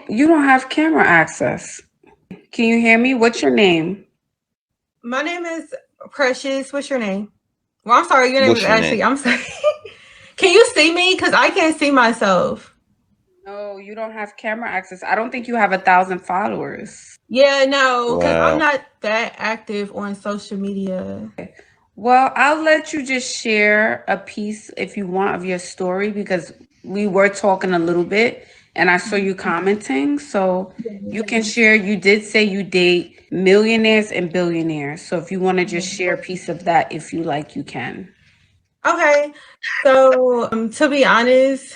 You don't have camera access. Can you hear me? What's your name? My name is Precious. What's your name? Well, I'm sorry. Your name is What's your Ashley. name? I'm sorry. Can you see me? Because I can't see myself. No, you don't have camera access. I don't think you have 1,000 followers. Yeah, no, because I'm Wow. not that active on social media. Well, I'll let you just share a piece if you want of your story because we were talking a little bit and I saw you commenting. So you can share. You did say you date millionaires and billionaires. So if you want to just share a piece of that, if you like, you can. Okay. So, to be honest,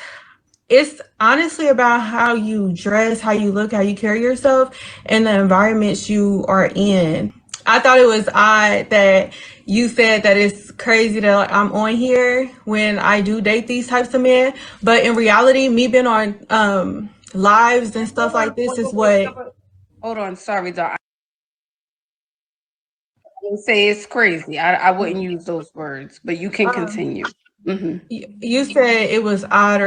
it's honestly about how you dress, how you look, how you carry yourself, and the environments you are in. I thought it was odd that you said that it's crazy that like, I'm on here when I do date these types of men, but in reality, me being on lives and stuff Hold on, like this wait, is wait, wait, what. stop it. Hold on, sorry, dog. I didn't say it's crazy. I wouldn't use those words, but you can Um, continue. Hmm. you said it was odd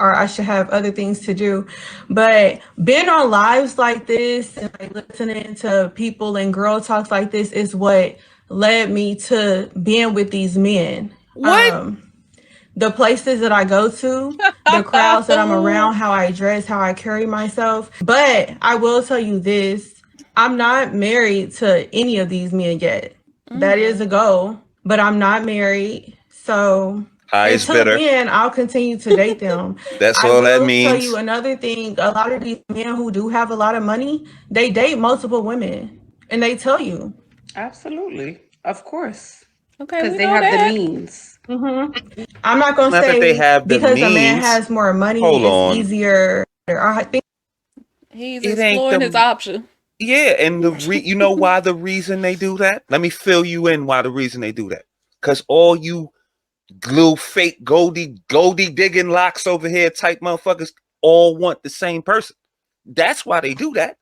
or I should have other things to do, but being on lives like this and like listening to people and girl talks like this is what led me to being with these men. What? The places that I go to, the crowds that I'm around, how I dress, how I carry myself. But I will tell you this, I'm not married to any of these men yet. That is a goal, but I'm not married. So Highest until bidder. then, I'll continue to date them. That's I all that will tell you means. another thing. A lot of these men who do have a lot of money, they date multiple women and they tell you. Absolutely. Of course. Okay, Because we they know have the that. means. I'm not going to Not that they say have the because a man means. has more money, Hold it's on. easier. I think He's It ain't exploring his the option. yeah, and you know why the reason they do that? Let me fill you in why the reason they do that. Cause all you little fake goldie digging locks over here type motherfuckers all want the same person. That's why they do that.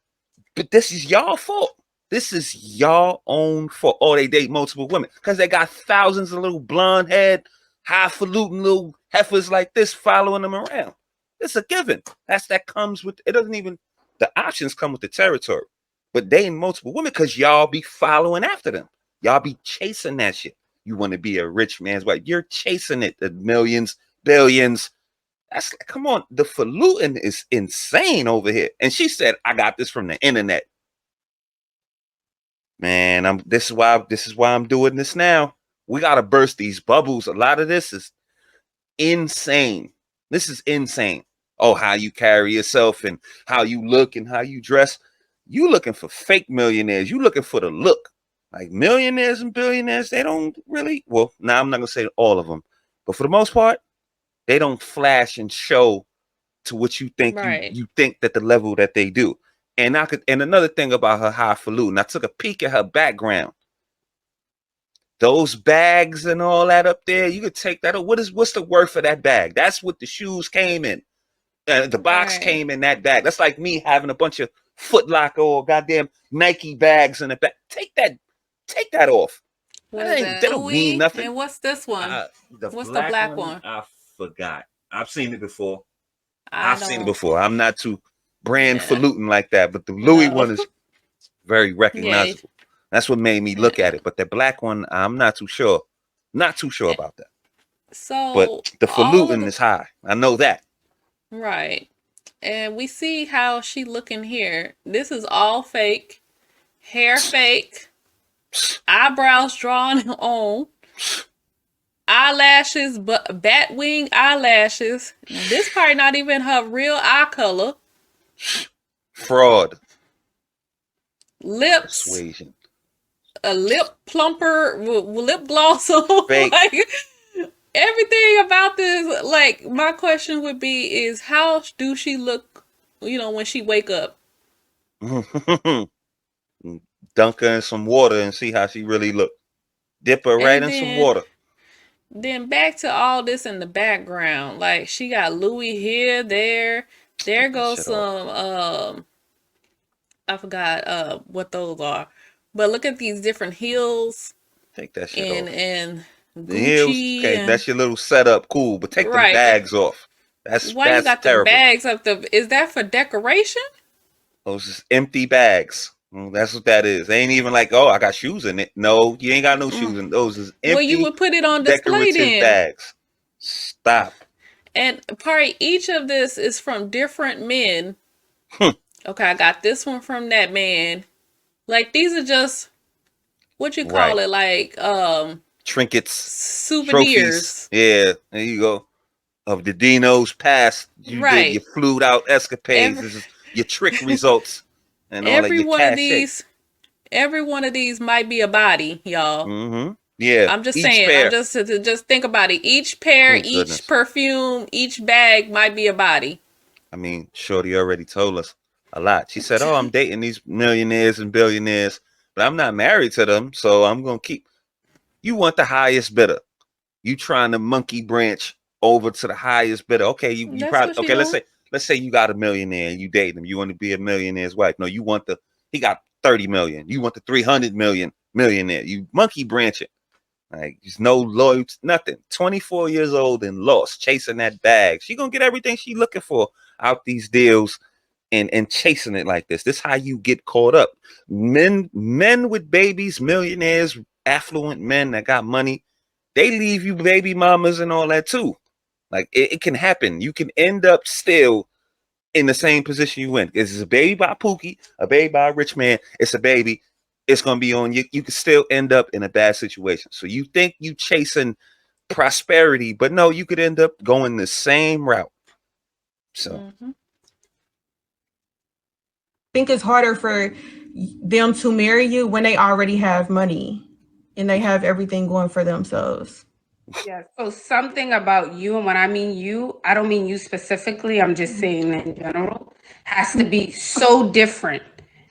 But this is y'all fault. This is y'all own fault. Oh, they date multiple women because they got thousands of little blonde head, highfalutin little heifers like this following them around. It's a given. That comes with it. Doesn't even the options come with the territory. But dating multiple women because y'all be following after them. Y'all be chasing that shit. You want to be a rich man's wife. You're chasing it. The millions, billions. That's come on. The falutin is insane over here. And she said, I got this from the internet. Man, this is why I'm doing this now. We gotta burst these bubbles. A lot of this is insane. This is insane. Oh, how you carry yourself and how you look and how you dress. You looking for fake millionaires. You looking for the look. Like millionaires and billionaires, they don't really. Well, now I'm not gonna say all of them, but for the most part, they don't flash and show to what you think Right. you think that the level that they do. And another thing about her highfalutin, I took a peek at her background. Those bags and all that up there, you could take that. What's the worth of that bag? That's what the shoes came in. The box Right. came in that bag. That's like me having a bunch of Foot Locker or goddamn Nike bags in the back. Take that off. Was That it don't mean Louis? nothing. And what's this one? The What's the black black one, one? I forgot. I've seen it before. I I've seen it don't. before. I'm not too brand Yeah. falutin like that, but the Louis No. one is very Yeah. recognizable. That's what made me look Yeah. at it. But the black one, I'm not too sure. Not too sure Eh, about that. But So the all of falutin the is high. I know that. right. And we see how she looking here. This is all fake. Hair fake. Eyebrows drawn on. Eyelashes, but bat wing eyelashes. This probably not even her real eye color. Fraud. Lips, Persuasion. a lip plumper, lip gloss on. Fake. Like everything about this. Like my question would be: is how do she look? When she wake up, Dunk her in some water and see how she really look. Dip her right and in some then water. then back to all this in the background. Like she got Louis here, there. There Take that goes shit off. some. I forgot what those are, but look at these different heels Take that shit and off. and The heels, Gucci okay, and that's your little setup, cool. But take them right. bags off. Why you got terrible. the bags up is that for decoration? Those is empty bags. That's what that is. They ain't even like, oh, I got shoes in it. No, you ain't got no shoes in those. Is empty. Well, you would put it on display decorative then. bags. Stop. And probably each of this is from different men. Okay, I got this one from that man. Like these are just what you call it, like trinkets, souvenirs. Trophies. Yeah, there you go. Of the Dino's past, you did your flued out escapades, this is your trick results, and all that. Your every one of these might be a body, y'all. Yeah, I'm just saying. Pair. I'm just think about it. Each pair, each perfume, each bag might be a body. I mean, Shorty already told us a lot. She said, "Oh, I'm dating these millionaires and billionaires, but I'm not married to them, so I'm gonna keep." You want the highest bidder. You trying to monkey branch over to the highest bidder. Okay, you probably okay. Let's say you got a millionaire and you date him. You want to be a millionaire's wife. No, you want he got 30 million. You want the 300 million millionaire. You monkey branch it. Like there's no loyalty, nothing. 24 years old and lost, chasing that bag. She gonna get everything she looking for out these deals and chasing it like this. This how you get caught up. Men with babies, millionaires, affluent men that got money, they leave you baby mamas and all that too. Like it can happen. You can end up still in the same position you in. It's a baby by Pookie, a baby by a rich man. It's a baby. It's gonna be on you. You can still end up in a bad situation. So you think you chasing prosperity, but no, you could end up going the same route. So I think it's harder for them to marry you when they already have money and they have everything going for themselves. Yeah, so something about you, and when I mean you, I don't mean you specifically, I'm just saying in general, has to be so different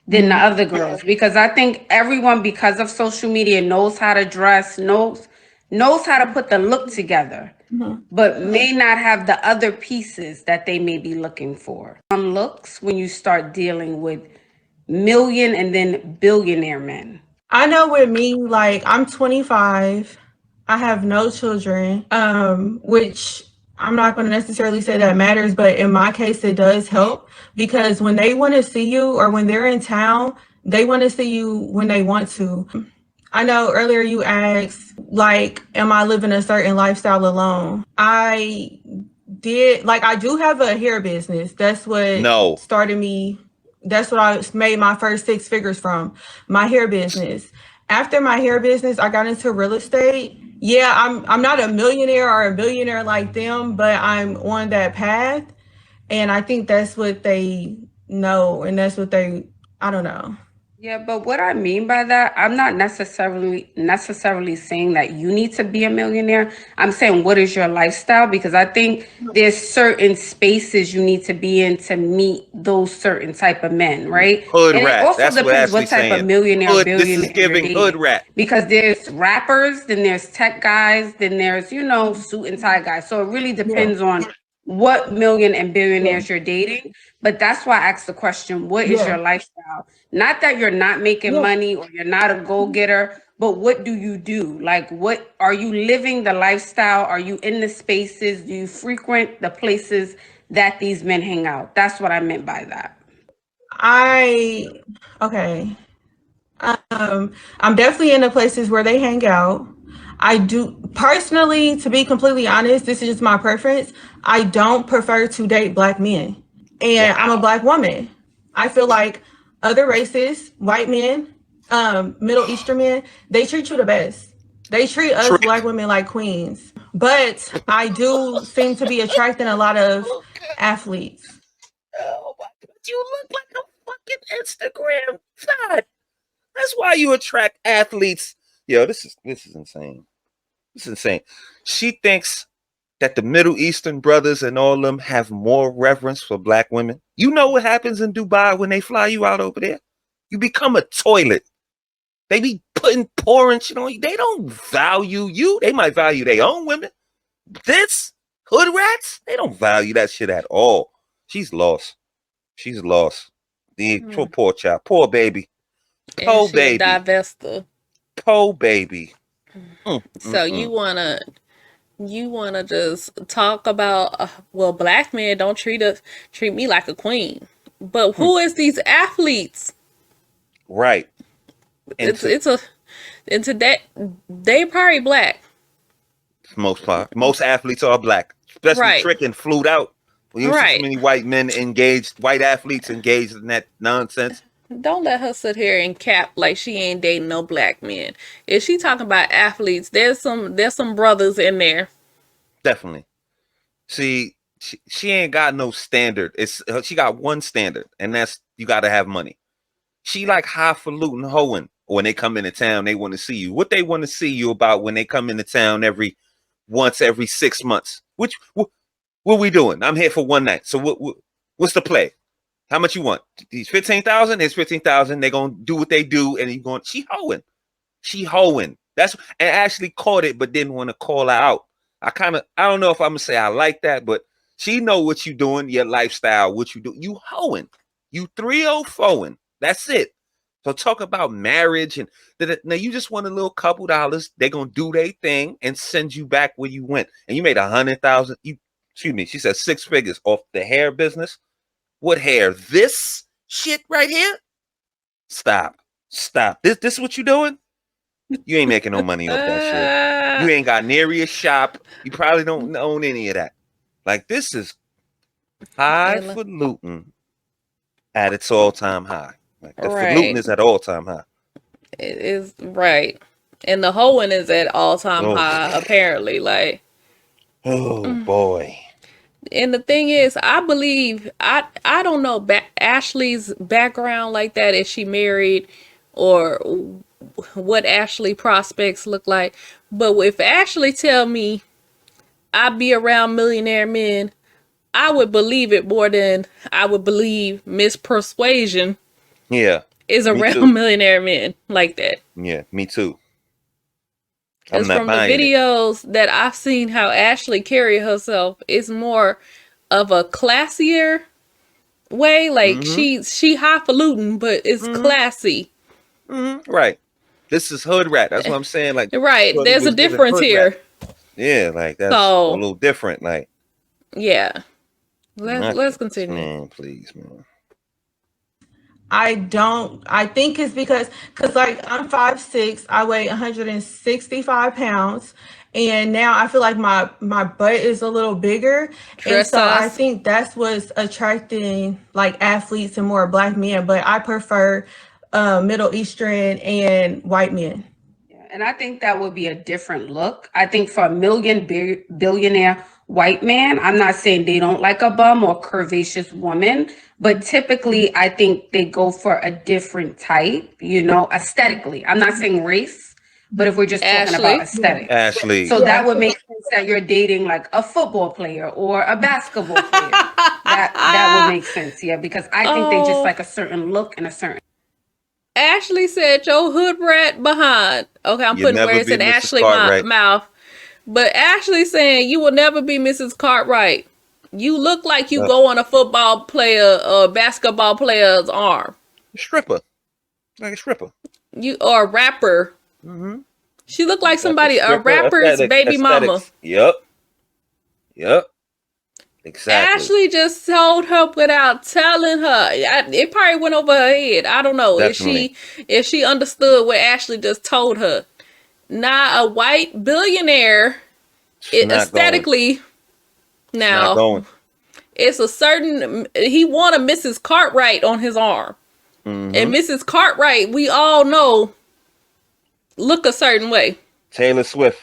than the other girls, because I think everyone, because of social media, knows how to dress, knows how to put the look together, but may not have the other pieces that they may be looking for. On looks when you start dealing with million and then billionaire men. I know with me, like I'm 25. I have no children, which I'm not going to necessarily say that matters, but in my case, it does help because when they want to see you or when they're in town, they want to see you when they want to. I know earlier you asked, like, am I living a certain lifestyle alone? I do have a hair business. That's what started me. That's what I made my first 6 figures from, my hair business. After my hair business, I got into real estate. Yeah, I'm not a millionaire or a billionaire like them, but I'm on that path. And I think that's what they know. And that's what I don't know. Yeah, but what I mean by that, I'm not necessarily saying that you need to be a millionaire. I'm saying what is your lifestyle? Because I think there's certain spaces you need to be in to meet those certain type of men, right? Hood and rat. It also That's depends what type of millionaire or billionaire this is giving you're hood dating. rat. Because there's rappers, then there's tech guys, then there's, suit and tie guys. So it really depends on what million and billionaires you're dating. But that's why I asked the question, what is your lifestyle? Not that you're not making money or you're not a go-getter, but what do you do? Like, what are you living the lifestyle? Are you in the spaces? Do you frequent the places that these men hang out? That's what I meant by that. Okay. I'm definitely in the places where they hang out. I do personally, to be completely honest, this is just my preference. I don't prefer to date Black men. And I'm a Black woman. I feel like other races, white men, Middle Eastern men, they treat you the best. They treat us Black women like queens. But I do seem to be attracting a lot of athletes. Oh my God, you look like a fucking Instagram thot. That's why you attract athletes. Yo, this is insane. This is insane. She thinks that the Middle Eastern brothers and all of them have more reverence for Black women. You know what happens in Dubai when they fly you out over there? You become a toilet. They be pouring shit on you. They don't value you. They might value their own women. This hood rats, they don't value that shit at all. She's lost. She's lost. The poor child, poor baby. Poor baby. Poor baby. So you wanna you want to just talk about, well, black men don't treat me like a queen. But who is these athletes? Right. And It's that they probably black. most part, most athletes are black, especially Right. Trick and Flued Out. When you see Right. so many white men engaged, white athletes engaged in that nonsense. Don't let her sit here and cap like she ain't dating no black men. If she talking about athletes, there's some brothers in there. Definitely. See, she ain't got no standard. She got one standard, and that's you got to have money. She like highfalutin hoeing. When they come into town, they want to see you. What they want to see you about when they come into town once every 6 months. What we doing? I'm here for one night. So what's the play? How much you want? These 15,000. It's 15,000. They gonna do what they do, and you going. She hoeing. That's and Ashley caught it, but didn't want to call her out. I don't know if I'm gonna say I like that, but she know what you doing, your lifestyle, what you do. You hoeing. You 304ing. That's it. So talk about marriage and now you just want a little couple dollars. They're gonna do their thing and send you back where you went. And you made 100,000. Excuse me, she said 6 figures off the hair business. What hair? This shit right here? Stop. This is what you doing? You ain't making no money off that shit. You ain't got near your shop. You probably don't own any of that. Like this is highfalutin at its all-time high. Like the falutin is at all-time high. It is right. And the hoeing is at all-time high, apparently. Like boy. And the thing is, I believe I don't know Ashley's background like that, if she married or what Ashley prospects look like. But if Ashley tell me I be around millionaire men, I would believe it more than I would believe Miss Persuasion. Yeah, is around millionaire men like that. Yeah, me too. Because from the videos that I've seen how Ashley carry herself, it's more of a classier way. Like she highfalutin, but it's classy. Right. This is hood rat. That's what I'm saying. Like right. There's a difference here. Yeah, like that's a little different. Like yeah. Let's continue. Man, please, man. I think it's because like I'm 5'6", I weigh 165 pounds, and now I feel like my butt is a little bigger. And so I think that's what's attracting like athletes and more black men, but I prefer Middle Eastern and white men. Yeah, and I think that would be a different look. I think for a billionaire white man, I'm not saying they don't like a bum or curvaceous woman, but typically I think they go for a different type, aesthetically. I'm not saying race, but if we're just talking about aesthetics. Ashley. So that would make sense that you're dating like a football player or a basketball player. that would make sense, yeah, because I think they just like a certain look and a certain. Ashley said your hood rat behind. Okay, I'm putting words in Ashley's mouth. But Ashley saying you will never be Mrs. Cartwright. You look like you go on a football player or basketball player's arm. Stripper. Like a stripper. You or a rapper. She looked like somebody, a rapper's baby mama. Yep. Exactly. Ashley just told her without telling her. It probably went over her head. I don't know if she understood what Ashley just told her. Now a white billionaire, aesthetically, now it's a certain. He want a Mrs. Cartwright on his arm, and Mrs. Cartwright, we all know, look a certain way. Taylor Swift.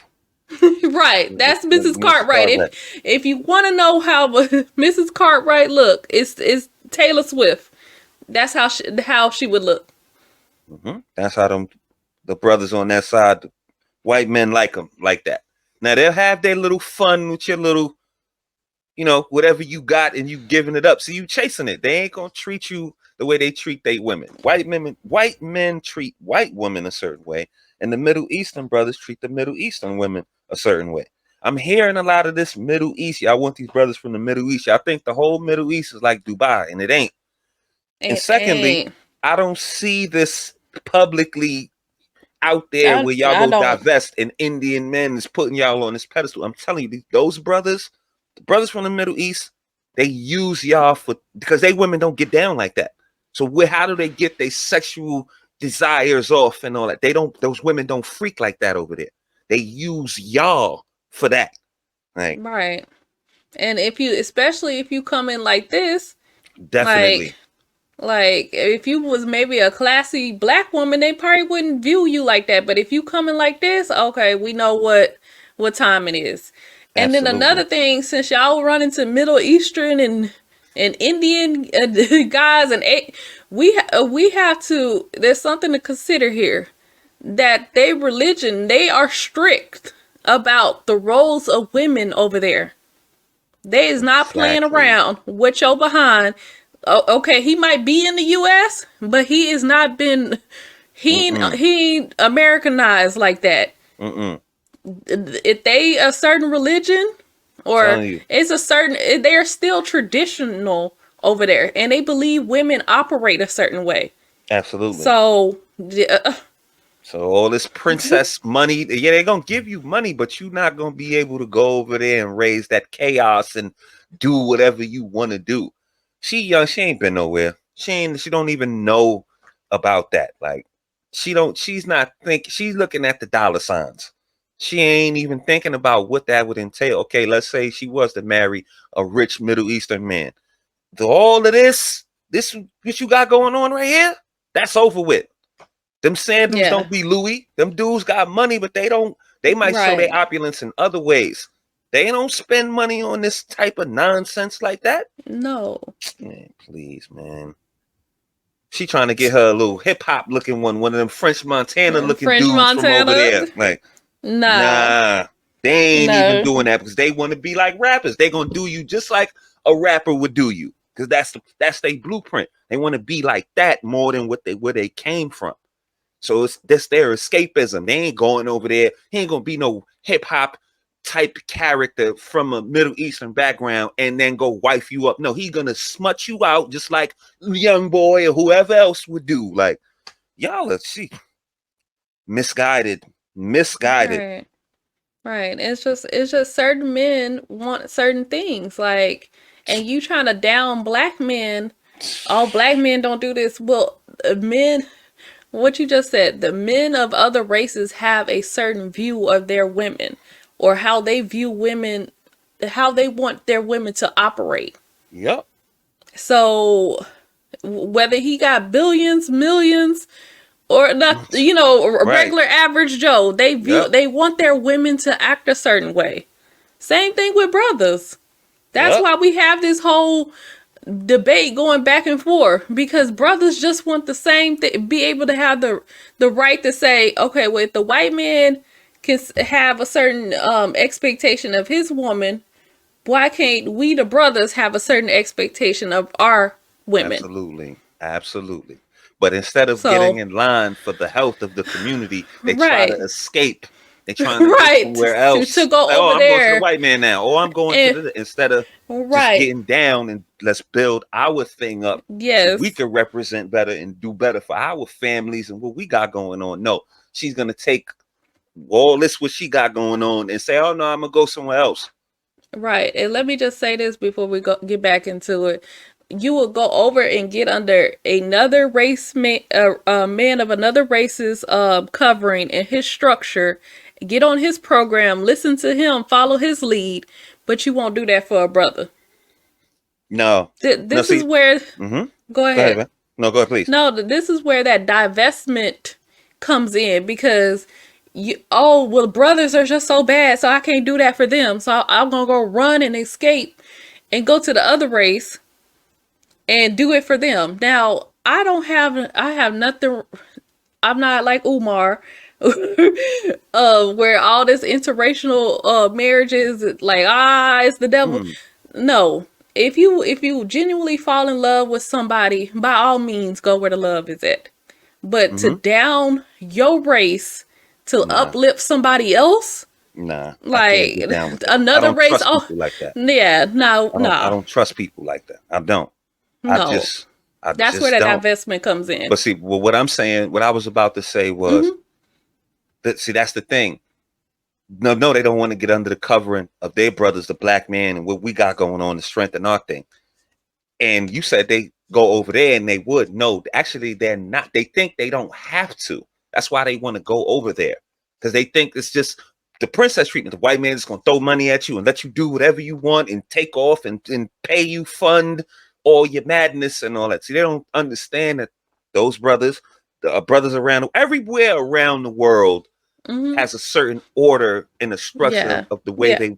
Right, that's Mrs. Cartwright. If you want to know how Mrs. Cartwright look, it's Taylor Swift. That's how she would look. That's how the brothers on that side, white men like them like that. Now they'll have their little fun with your little, whatever you got, and you giving it up. So you chasing it. They ain't gonna treat you the way they treat they women. White men treat white women a certain way, and the Middle Eastern brothers treat the Middle Eastern women a certain way. I'm hearing a lot of this Middle East. I want these brothers from the Middle East. I think the whole Middle East is like Dubai, and it ain't. And secondly, I don't see this publicly out there where y'all go don't. divest, and Indian men is putting y'all on this pedestal. I'm telling you, those brothers, the brothers from the Middle East, they use y'all because they women don't get down like that. So how do they get their sexual desires off and all that? Those women don't freak like that over there. They use y'all for that. Like, right. And especially if you come in like this, definitely. Like if you was maybe a classy black woman, they probably wouldn't view you like that. But if you coming like this, okay, we know what time it is. And Absolutely. then another thing, since y'all run into Middle Eastern and Indian guys, and we have to. There's something to consider here, that they religion, they are strict about the roles of women over there. They is not playing around with your behind. Okay, he might be in the U.S., but he has not been. He ain't Americanized like that. If they a certain religion, or it's a certain, they're still traditional over there, and they believe women operate a certain way. Absolutely. So all this princess money, yeah, they're gonna give you money, but you're not gonna be able to go over there and raise that chaos and do whatever you want to do. She young, she ain't been nowhere. She don't even know about that. Like, she's looking at the dollar signs. She ain't even thinking about what that would entail. Okay, let's say she was to marry a rich Middle Eastern man. All of this what you got going on right here, that's over with. Them sandals don't be Louis. Them dudes got money, but they might show their opulence in other ways. They don't spend money on this type of nonsense like that. No. Man, please, man. She trying to get her a little hip hop looking one of them French Montana looking dudes from over there. Like, nah, they ain't even doing that because they want to be like rappers. They gonna do you just like a rapper would do you, because that's their blueprint. They want to be like that more than where they came from. So that's their escapism. They ain't going over there. He ain't gonna be no hip hop type character from a Middle Eastern background and then go wife you up. No, he's gonna smut you out just like Young Boy or whoever else would do. Like, y'all are misguided. Right. It's just certain men want certain things, like, and you trying to down black men. All black men don't do this. Well, men, what you just said, the men of other races have a certain view of their women, or how they view women, how they want their women to operate. Yep. So whether he got billions, millions, or not, a regular average Joe, they want their women to act a certain way. Same thing with brothers. That's why we have this whole debate going back and forth, because brothers just want the same thing, be able to have the right to say, okay, well, if the white man can have a certain expectation of his woman, why can't we, the brothers, have a certain expectation of our women? Absolutely. But instead of getting in line for the health of the community, they try to escape. They trying to go somewhere else. To go like, over I'm there. going to the white man now. Or I'm going to instead of just getting down and let's build our thing up. Yes. So we can represent better and do better for our families and what we got going on. No, she's going to take all this what she got going on and say, oh no, I'm going to go somewhere else. Right. And let me just say this before we get back into it. You will go over and get under another race man of another race's covering and his structure. Get on his program, listen to him, follow his lead, but you won't do that for a brother. No. This is where. Go ahead. Man. No, go ahead, please. No, this is where that divestment comes in, because brothers are just so bad, so I can't do that for them. So I'm gonna go run and escape and go to the other race and do it for them. Now, I have nothing. I'm not like Umar, where all this interracial marriages, like, it's the devil. No, if you genuinely fall in love with somebody, by all means, go where the love is at. But to down your race to uplift somebody else, like another race, like that. Yeah, no. I don't trust people like that. I don't. No. That's where that divestment comes in. But see, what I'm saying, what I was about to say was, See, that's the thing. No, they don't want to get under the covering of their brothers, the black man, and what we got going on to strengthen our thing. And you said they go over there and they would. No, actually, they're not. They think they don't have to. That's why they want to go over there, because they think it's just the princess treatment. The white man is going to throw money at you and let you do whatever you want and take off and pay you, fund all your madness and all that. See, they don't understand that those brothers, the brothers around everywhere around the world, has a certain order and a structure of the way they,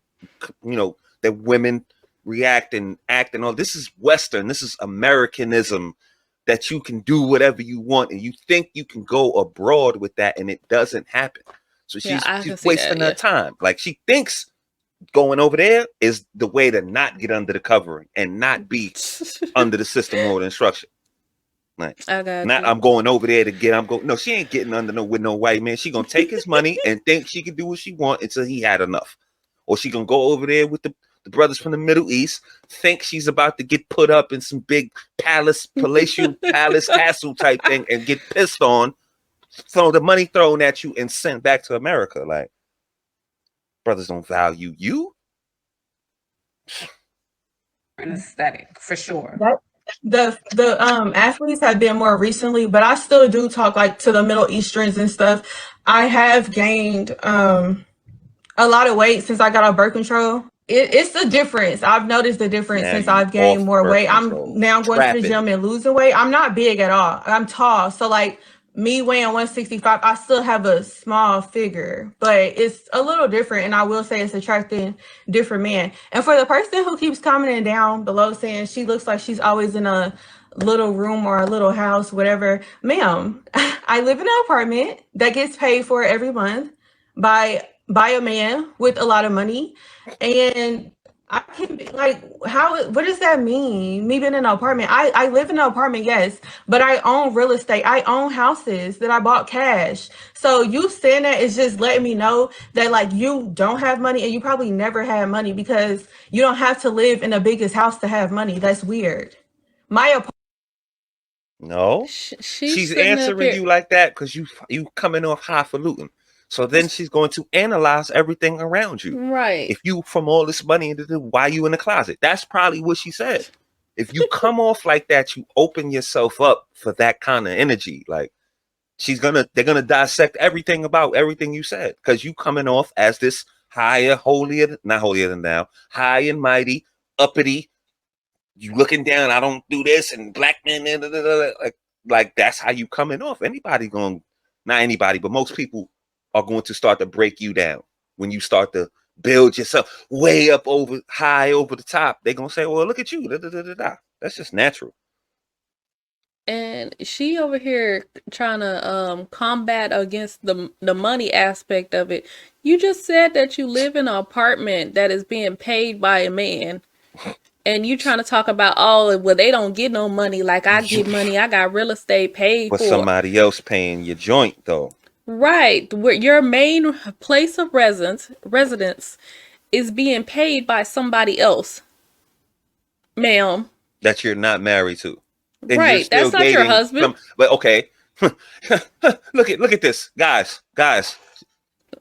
that women react and act and all. This is Western. This is Americanism, that you can do whatever you want and you think you can go abroad with that, and it doesn't happen. So she's wasting her time. Like, she thinks going over there is the way to not get under the covering and not be under the system or the instruction. Like, I'm going over there to get. No, she ain't getting under with no white man. She gonna take his money and think she can do what she want until he had enough, or she gonna go over there with the brothers from the Middle East, think she's about to get put up in some big palatial castle type thing and get pissed on, throw the money thrown at you and sent back to America. Like, brothers don't value you. An aesthetic for sure. The athletes have been more recently, but I still do talk like to the Middle Easterns and stuff. I have gained a lot of weight since I got on birth control. It's the difference. I've noticed the difference since I've gained more weight. I'm now going to the gym and losing weight. I'm not big at all. I'm tall. So like me weighing 165, I still have a small figure, but it's a little different. And I will say it's attracting different men. And for the person who keeps commenting down below saying she looks like she's always in a little room or a little house, whatever, ma'am, I live in an apartment that gets paid for every month by a man with a lot of money. And I can be like, what does that mean? Me being in an apartment. I live in an apartment, yes, but I own real estate. I own houses that I bought cash. So you saying that is just letting me know that like you don't have money and you probably never had money, because you don't have to live in the biggest house to have money. That's weird. No, she's answering you like that because you coming off highfalutin. So then she's going to analyze everything around you. Right. If you from all this money, why you in the closet? That's probably what she said. If you come off like that, you open yourself up for that kind of energy. Like, they're gonna dissect everything about everything you said, because you coming off as this higher, not holier than thou, high and mighty, uppity. You looking down, I don't do this, and black men, like that's how you coming off. Not anybody, but most people are going to start to break you down when you start to build yourself way up high over the top. They're gonna say, well, look at you. That's just natural. And she over here trying to combat against the money aspect of it. You just said that you live in an apartment that is being paid by a man. And you trying to talk about, well, they don't get no money like I get money. I got real estate paid for. But somebody else paying your joint, though. Right. Where your main place of residence is being paid by somebody else, ma'am. That you're not married to. And right. That's not your husband. But okay. Look at this. Guys.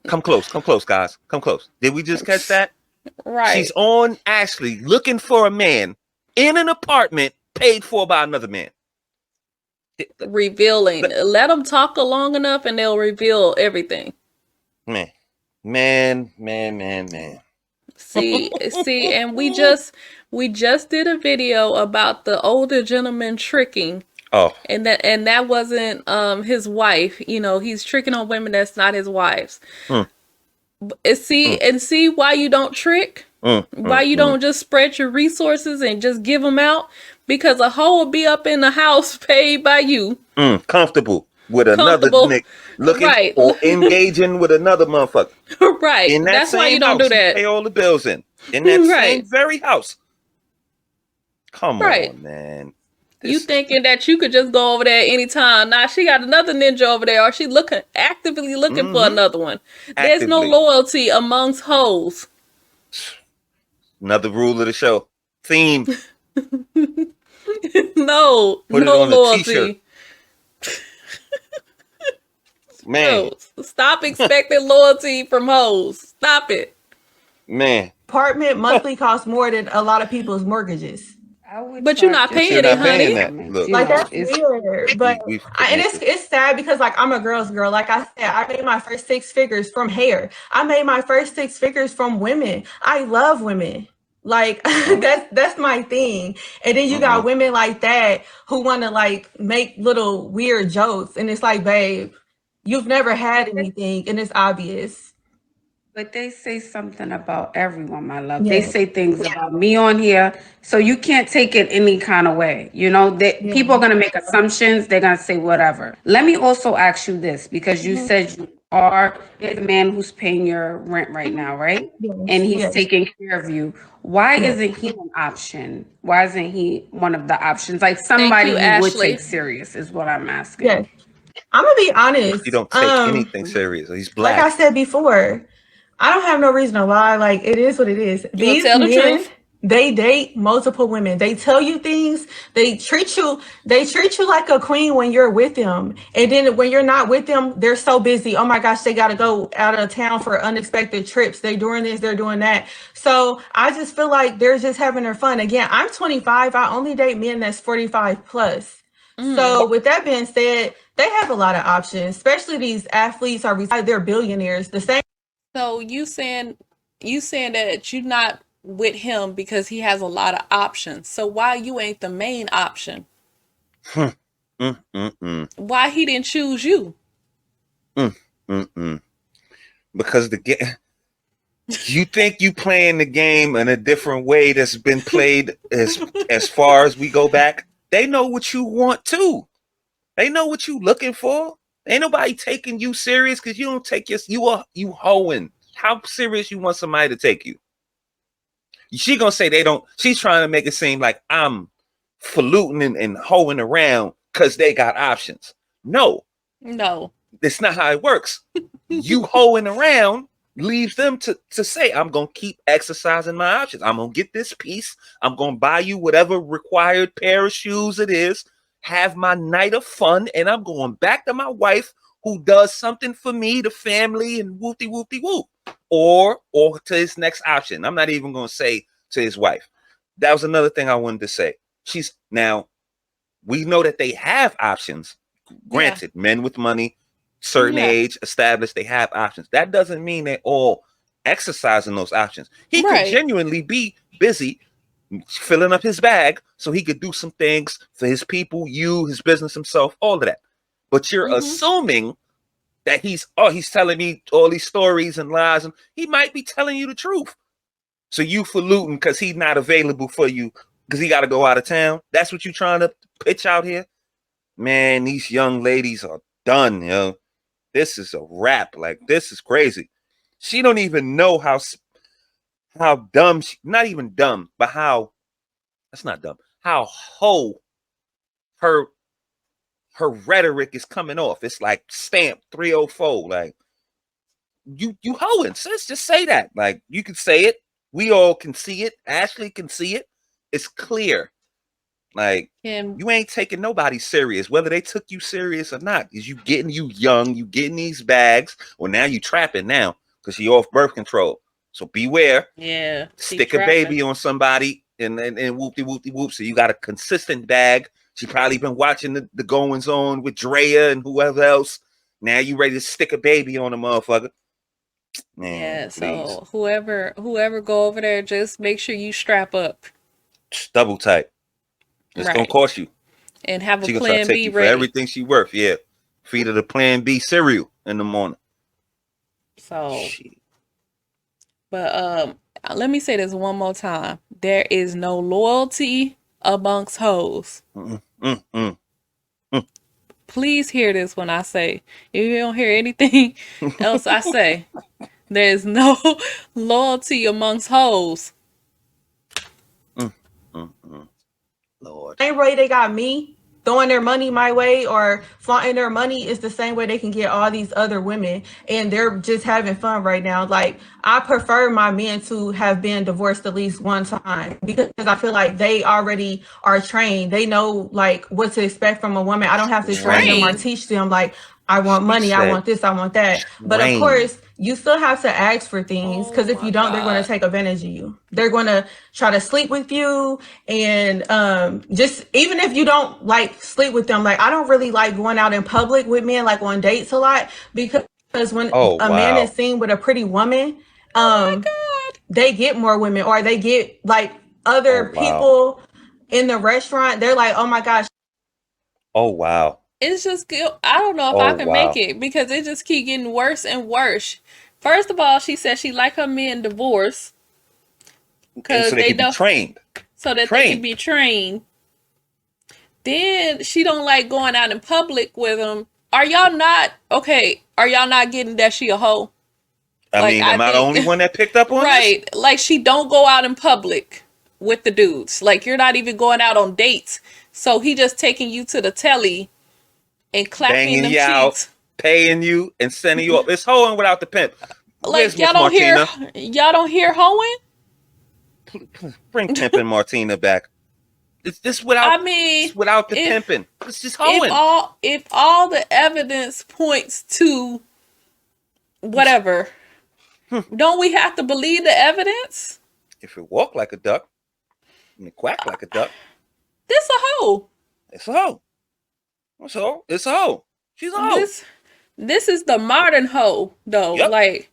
Come close, guys. Come close. Did we just catch that? Right. She's on Ashley looking for a man in an apartment paid for by another man. Revealing. Let them talk long enough and they'll reveal everything. Man. See, and we just did a video about the older gentleman tricking. Oh. And that wasn't his wife. He's tricking on women that's not his wives. See why you don't trick? Why you don't just spread your resources and just give them out? Because a hoe will be up in the house paid by you. Comfortable with another nick looking or engaging with another motherfucker. Right. That's why you don't do that. Pay all the bills in that same very house. Come on, man. You thinking that you could just go over there anytime. Nah, she got another ninja over there, or she actively looking for another one. There's no loyalty amongst hoes. Another rule of the show. Theme. No loyalty. Man. Stop expecting loyalty from hoes. Stop it. Man. Apartment monthly costs more than a lot of people's mortgages. But you're not paying it, honey. That. Look, like that's weird. But and it's sad because like I'm a girl's girl. Like I said, I made my first 6 figures from hair. I made my first 6 figures from women. I love women. Like that's my thing. And then you got women like that who want to like make little weird jokes, and it's like, babe, you've never had anything, and it's obvious. But they say something about everyone, my love. They say things about me on here. So you can't take it any kind of way. You know, people are going to make assumptions. They're going to say whatever. Let me also ask you this, because you said you are the man who's paying your rent right now, right? And he's taking care of you. Why isn't he an option? Why isn't he one of the options? Like somebody you would take serious is what I'm asking. Yes. I'm going to be honest. You don't take anything serious. He's black. Like I said before, I don't have no reason to lie. Like, it is what it is. These tell the truth. They date multiple women. They tell you things. They treat you like a queen when you're with them. And then when you're not with them, they're so busy. Oh my gosh, they got to go out of town for unexpected trips. They're doing this, they're doing that. So I just feel like they're just having their fun. Again, I'm 25. I only date men that's 45 plus. So with that being said, they have a lot of options, especially these athletes they're billionaires. The same. So you saying that you're not with him because he has a lot of options. So why you ain't the main option? Why he didn't choose you? Because you think you playing the game in a different way that's been played as far as we go back. They know what you want too. They know what you looking for. Ain't nobody taking you serious because you don't take you hoeing. How serious you want somebody to take you? She gonna say they don't. She's trying to make it seem like I'm faluting and hoeing around because they got options. No, that's not how it works. You hoeing around leaves them to say, I'm gonna keep exercising my options. I'm gonna get this piece. I'm gonna buy you whatever required pair of shoes it is. Have my night of fun, and I'm going back to my wife who does something for me, the family, and whoopty whoopty whoop. Or to his next option. I'm not even going to say to his wife. That was another thing I wanted to say. Now, we know that they have options. Granted, men with money, certain age, established, they have options. That doesn't mean they're all exercising those options. He could genuinely be busy filling up his bag so he could do some things for his people, his business, himself, all of that. But you're assuming that he's telling me all these stories and lies, and he might be telling you the truth. So you faluting because he's not available for you because he got to go out of town. That's what you're trying to pitch out here? Man, these young ladies are done, yo. This is a wrap. Like, this is crazy. She don't even know how dumb, not even dumb, but that's not dumb, how her rhetoric is coming off. It's like stamp 304. Like, you hoeing, sis. Just say that. Like, you can say it. We all can see it. Ashley can see it. It's clear. Like, you ain't taking nobody serious, whether they took you serious or not. Is you young, you getting these bags. Well, now you trapping now because you off birth control. So beware. Yeah. Stick a baby on somebody and whoopty whoopty whoop. So you got a consistent bag. She probably been watching the goings on with Drea and whoever else. Now you ready to stick a baby on a motherfucker. Man, yeah, so whoever go over there, just make sure you strap up. Double tight. It's gonna cost you. And have she a plan B ready. For everything she worth. Yeah. Feed her the plan B cereal in the morning. So but let me say this one more time. There is no loyalty amongst hoes. Please hear this when I say, if you don't hear anything else I say, there's no loyalty amongst hoes. Lord. Same way they got me throwing their money my way or flaunting their money is the same way they can get all these other women, and they're just having fun right now. Like, I prefer my men to have been divorced at least one time because I feel like they already are trained. They know like what to expect from a woman. I don't have to train them or teach them. Like, I want money, I want this, I want that. But of course, you still have to ask for things, because if you don't, they're going to take advantage of you. They're going to try to sleep with you, and just even if you don't like sleep with them, like I don't really like going out in public with men, like on dates a lot, because when a man is seen with a pretty woman, they get more women, or they get like other people in the restaurant. They're like, oh my gosh. Oh wow. It's just good. I don't know if I can make it, because it just keep getting worse and worse. First of all, she said she like her men divorced because so they can be trained. So that they can be trained. Then she don't like going out in public with them. Are y'all not getting that she a hoe? I mean, am I the only one that picked up on this? Right. Like, she don't go out in public with the dudes. Like, you're not even going out on dates. So he just taking you to the telly and clapping them cheeks, out, paying you and sending you up. It's hoeing without the pimp. Like, y'all don't hear hoeing? Bring pimping Martina back. It's this without. I mean, without the pimping. It's just hoeing. If all the evidence points to whatever, don't we have to believe the evidence? If it walk like a duck and it quack like a duck, this a hoe. It's a hoe. So it's a hoe. She's a hoe. This is the modern hoe, though. Yep. Like,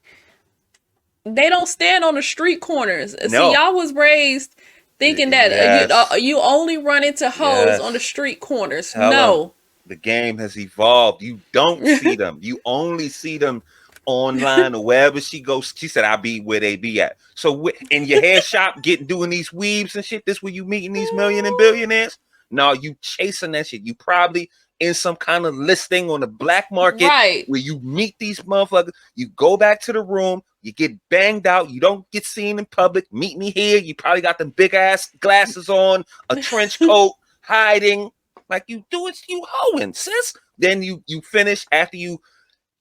they don't stand on the street corners. No. See, y'all was raised thinking that you only run into hoes on the street corners. No. The game has evolved. You don't see them. You only see them online or wherever she goes. She said, "I'll be where they be at." So in your hair shop, doing these weaves and shit, this where you meeting these million and billionaires? No, you chasing that shit. You probably in some kind of listing on the black market, right, where you meet these motherfuckers. You go back to the room, you get banged out, you don't get seen in public. Meet me here. You probably got them big ass glasses on, a trench coat, hiding. Like, you do it, you hoeing, sis. Then you finish after you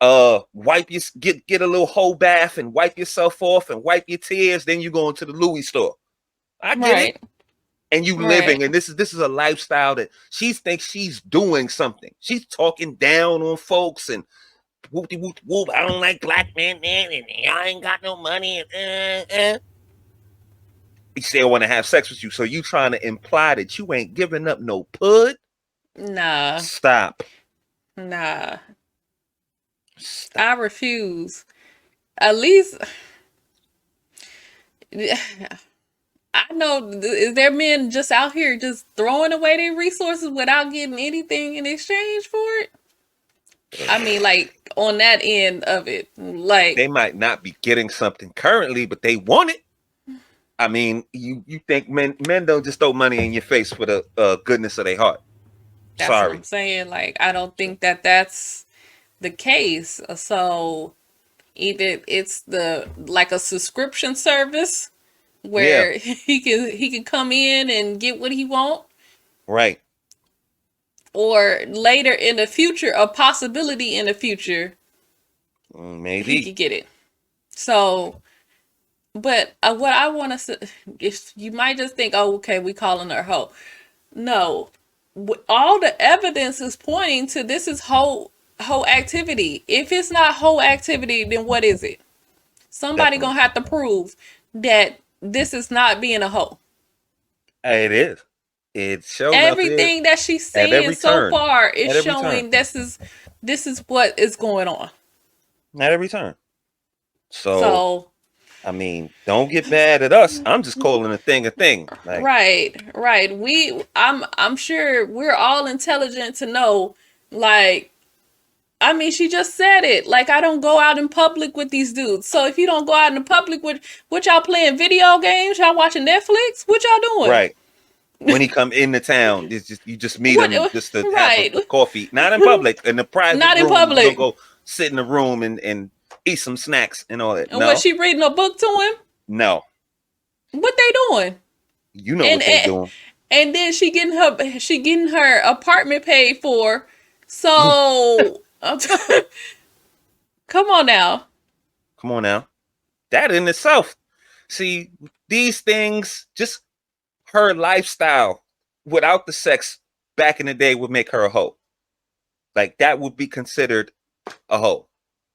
wipe your get a little hoe bath and wipe yourself off and wipe your tears. Then you go into the Louis store. I get it. And you living, and this is a lifestyle that she thinks she's doing something. She's talking down on folks and whoop whoop whoop. I don't like black men, man, and I ain't got no money. You still want to have sex with you, so you trying to imply that you ain't giving up no pud? Nah. Stop. Nah. Stop. I refuse. At least. I know, is there men just out here just throwing away their resources without getting anything in exchange for it? I mean, like, on that end of it, like, they might not be getting something currently, but they want it. I mean, you think men don't just throw money in your face for the goodness of their heart. That's what I'm saying. Like, I don't think that that's the case. So either it's like a subscription service where he can come in and get what he want. Right. Or later in the future, a possibility in the future, maybe he could get it. So, but what I want to say, if you might just think, oh, okay, we calling her hoe. No, all the evidence is pointing to this is hoe activity. If it's not hoe activity, then what is it? Somebody gonna have to prove that this is not being a hoe. It is. It shows everything that she's saying so far is showing this is what is going on. At every turn. So I mean, don't get mad at us. I'm just calling a thing a thing. Like, right. I'm sure we're all intelligent to know, like, I mean, she just said it. Like, I don't go out in public with these dudes. So if you don't go out in the public with, what y'all playing video games? Y'all watching Netflix? What y'all doing? Right. When he come into town, you just meet him just to have a coffee. Not in public, in the private Not room. In public. You don't go sit in the room and eat some snacks and all that. And was she reading a book to him? No. What they doing? You know what they doing. And then she getting her apartment paid for. So come on now. That in itself. See, these things, just her lifestyle without the sex back in the day would make her a hoe. Like, that would be considered a hoe.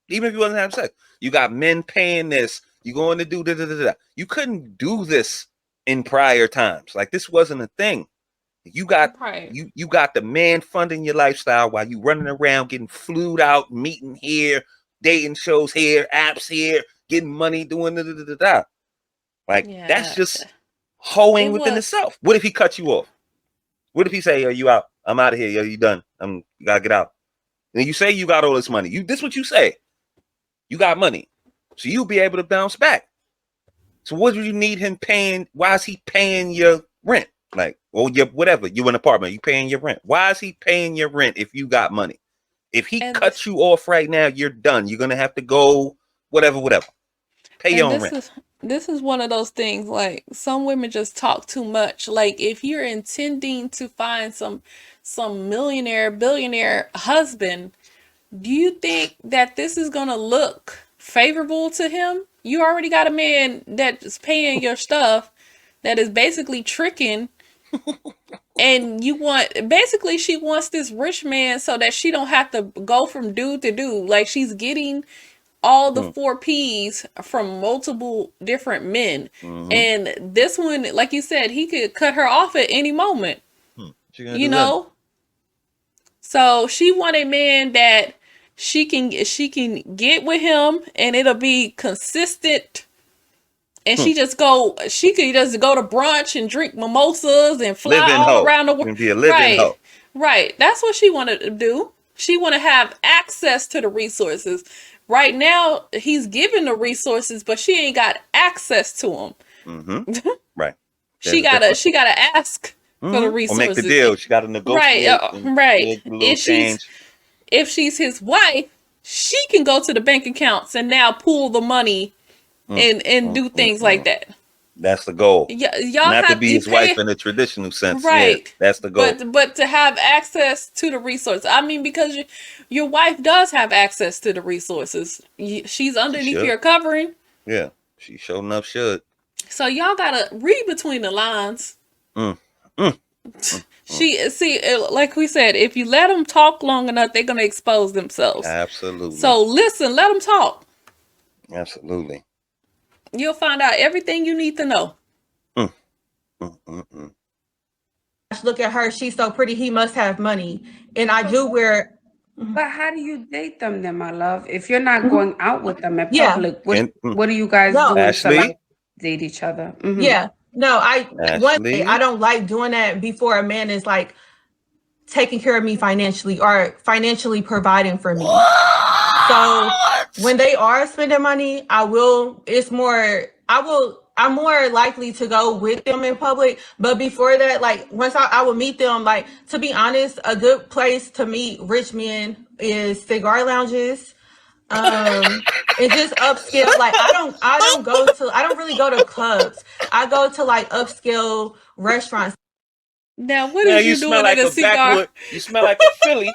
Even if you wasn't having sex. You got men paying this. You going to do da. You couldn't do this in prior times. Like, this wasn't a thing. You got you got the man funding your lifestyle while you running around getting flued out, meeting here, dating shows here, apps here, getting money, doing da. Like, that's just hoeing within itself. What if he cut you off? What if he say, yo, you out? I'm out of here. Yo, you done. You gotta get out. And you say you got all this money. This what you say. You got money. So you'll be able to bounce back. So what do you need him paying? Why is he paying your rent? Like, or your whatever, you an apartment, you paying your rent. Why is he paying your rent if you got money? If he cuts you off right now, you're done. You're gonna have to go whatever. Pay your own rent. This is one of those things, like, some women just talk too much. Like, if you're intending to find some millionaire, billionaire husband, do you think that this is gonna look favorable to him? You already got a man that's paying your stuff, that is basically tricking. And she wants this rich man so that she don't have to go from dude to dude. Like, she's getting all the 4 P's from multiple different men. And this one, like you said, he could cut her off at any moment. You know? So she want a man that she can get with him and it'll be consistent. And she could just go to brunch and drink mimosas and fly all around the world. Be a living hoe. Right. That's what she wanted to do. She want to have access to the resources. Right now, he's giving the resources, but she ain't got access to them. Right. She gotta ask for the resources. Or make the deal. She gotta negotiate. Right. If she's his wife, she can go to the bank accounts and now pull the money and do things like that. That's the goal. Y'all not to be his wife in a traditional sense. Right. Yeah, that's the goal. But to have access to the resources. I mean, because your wife does have access to the resources. She's underneath your covering. Yeah. She sure enough should. So y'all gotta read between the lines. Like we said, if you let them talk long enough, they're gonna expose themselves. Absolutely. So listen, let them talk. Absolutely. You'll find out everything you need to know. Look at her. She's so pretty. He must have money. And I do wear. But how do you date them then, my love? If you're not going out with them in public, what are you guys doing Ashley? to date each other? Yeah. No, I don't like doing that before a man is like taking care of me financially or financially providing for me. So when they are spending money, I'm more likely to go with them in public. But before that, like, once I will meet them, like, to be honest, a good place to meet rich men is cigar lounges. And just upscale. Like, I don't really go to clubs. I go to like upscale restaurants. Now, what are you doing at a cigar? You smell like a Philly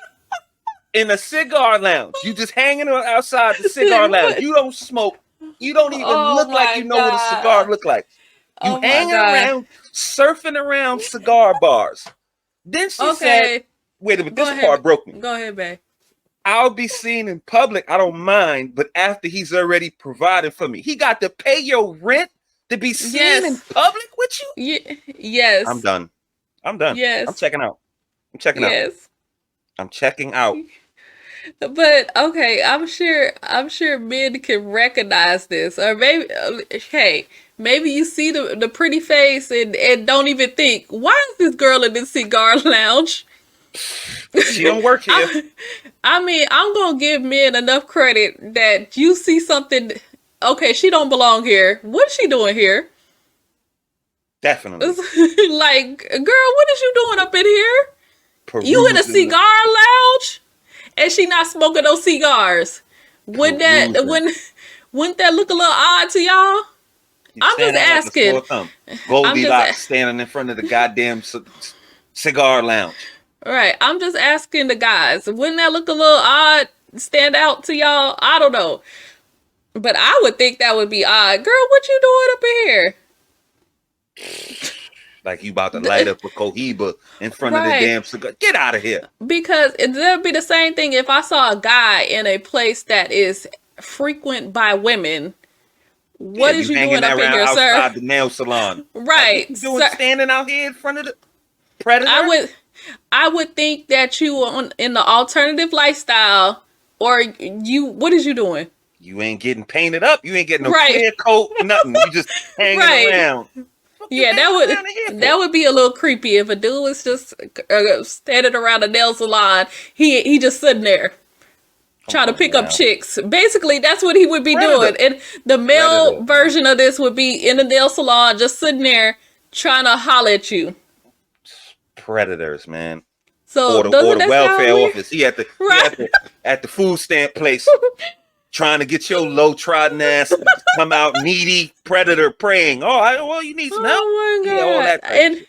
in a cigar lounge. You just hanging outside the cigar lounge. You don't smoke. You don't even look like you know what a cigar look like. You hanging around, surfing around cigar bars. Then she said, wait a minute, this part broke me. Go ahead, babe. I'll be seen in public. I don't mind, but after he's already provided for me, he got to pay your rent to be seen in public with you? Yes. I'm done. Yes. I'm checking out. I'm checking out. But okay, I'm sure men can recognize this, or maybe maybe you see the pretty face and don't even think, why is this girl in this cigar lounge? She don't work here. I mean, I'm gonna give men enough credit that you see something. Okay, she don't belong here. What's she doing here? Definitely. Like, girl, what is you doing up in here? You in a cigar lounge? And she not smoking those cigars. Wouldn't that look a little odd to y'all? I'm just asking. Goldilocks standing in front of the goddamn cigar lounge. Right. I'm just asking the guys. Wouldn't that look a little odd? Stand out to y'all? I don't know. But I would think that would be odd. Girl, what you doing up in here? Like you about to light up a cohiba in front of the damn cigar. Get out of here. Because it'll be the same thing if I saw a guy in a place that is frequent by women. What is you doing up in here, sir? Outside the nail salon. Right. Like, what you doing standing out here in front of the predator? I would think that you were in the alternative lifestyle, or what is you doing? You ain't getting painted up. You ain't getting no clear coat, nothing. You just hanging around. Yeah, that would be a little creepy if a dude was just standing around a nail salon. He just sitting there trying to pick up chicks. Basically, that's what he would be doing. And the male version of this would be in the nail salon, just sitting there trying to holler at you. Predators, man. So or the welfare office. He at the food stamp place. Trying to get your low trodden ass to come out needy, predator praying. Oh, you need some help. Oh my God. Yeah, all that. And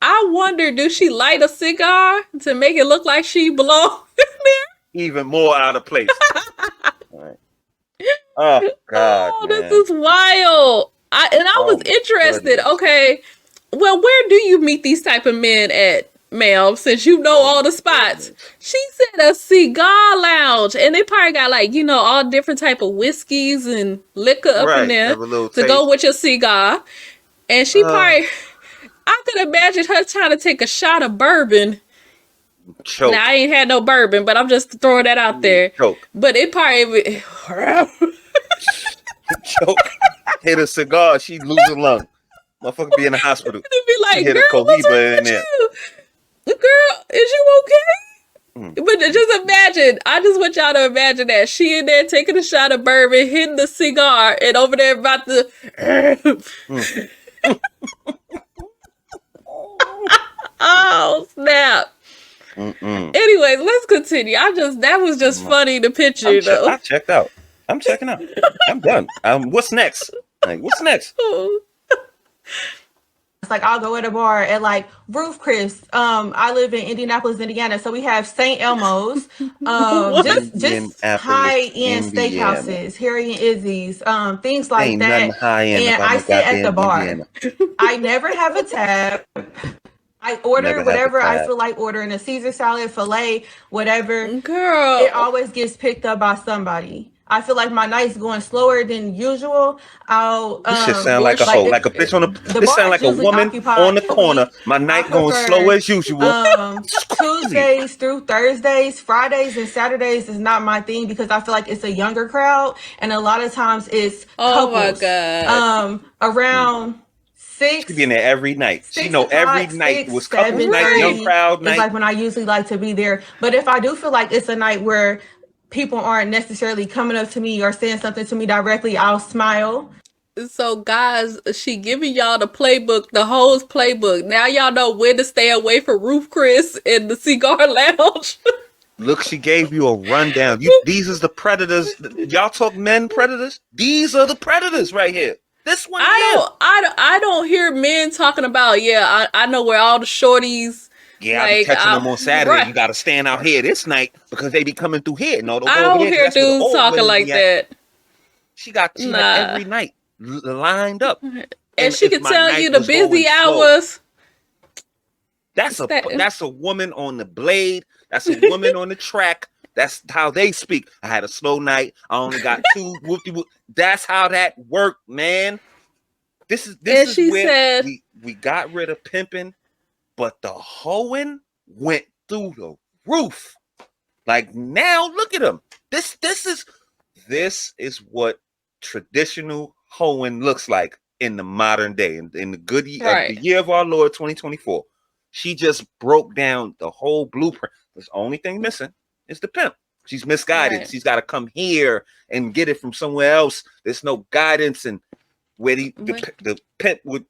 I wonder, do she light a cigar to make it look like she belongs there? Even more out of place. Right. Oh God. Oh, man. This is wild. I was interested. Goodness. Okay. Well, where do you meet these type of men at, ma'am, since you know all the spots? She said a cigar lounge, and they probably got all different type of whiskeys and liquor up in there to go with your cigar. And she probably, I could imagine her trying to take a shot of bourbon. Choke. Now I ain't had no bourbon, but I'm just throwing that out there. Choke. But it probably choke. Hit a cigar, she lose a lung. Motherfucker be in the hospital. It'd be like, hit girl, a cohiba in there. Girl, is you okay? But just imagine, I just want y'all to imagine that she in there taking a shot of bourbon, hitting the cigar, and over there about to oh snap. Anyways, let's continue. That was just funny to picture though. I checked out. I'm checking out. I'm done. What's next? What's next? It's like I'll go at a bar at like Roof Chris. I live in Indianapolis, Indiana, so we have St. Elmo's, just high end steakhouses, Harry and Izzy's, things like Ain't that. And I sit at the bar. Indiana. I never have a tab. I order whatever I feel like ordering, a Caesar salad, filet, whatever. Girl, it always gets picked up by somebody. I feel like my night's going slower than usual. This shit sound like a hoe, like a bitch on the. This sound like a woman on the corner. My night going slow as usual. Tuesdays through Thursdays, Fridays, and Saturdays is not my thing because I feel like it's a younger crowd, and a lot of times it's couples. My God. Around 6. She be in there every night. She know every night was couple night, young crowd night. It's like when I usually like to be there. But if I do feel like it's a night where people aren't necessarily coming up to me or saying something to me directly, I'll smile. So guys, she giving y'all the playbook, the hoes playbook. Now y'all know when to stay away from Roof Chris and the cigar lounge. Look, she gave you a rundown. These is the predators. Y'all talk men predators? These are the predators right here. This one. I don't hear men talking about, I know where all the shorties. Yeah, I be catching them on Saturday. Right. You got to stand out here this night because they be coming through here. No, I don't hear dudes talking like that. She got every night lined up, and she can tell you the busy hours. That's a woman on the blade. That's a woman on the track. That's how they speak. I had a slow night. I only got 2 whoopty. That's how that worked, man. This is where we got rid of pimping. But the hoeing went through the roof. Like now, look at them. This is what traditional hoeing looks like in the modern day, in the good year, the year of our Lord 2024. She just broke down the whole blueprint. The only thing missing is the pimp. She's misguided. She's got to come here and get it from somewhere else. There's no guidance, and where the pimp would,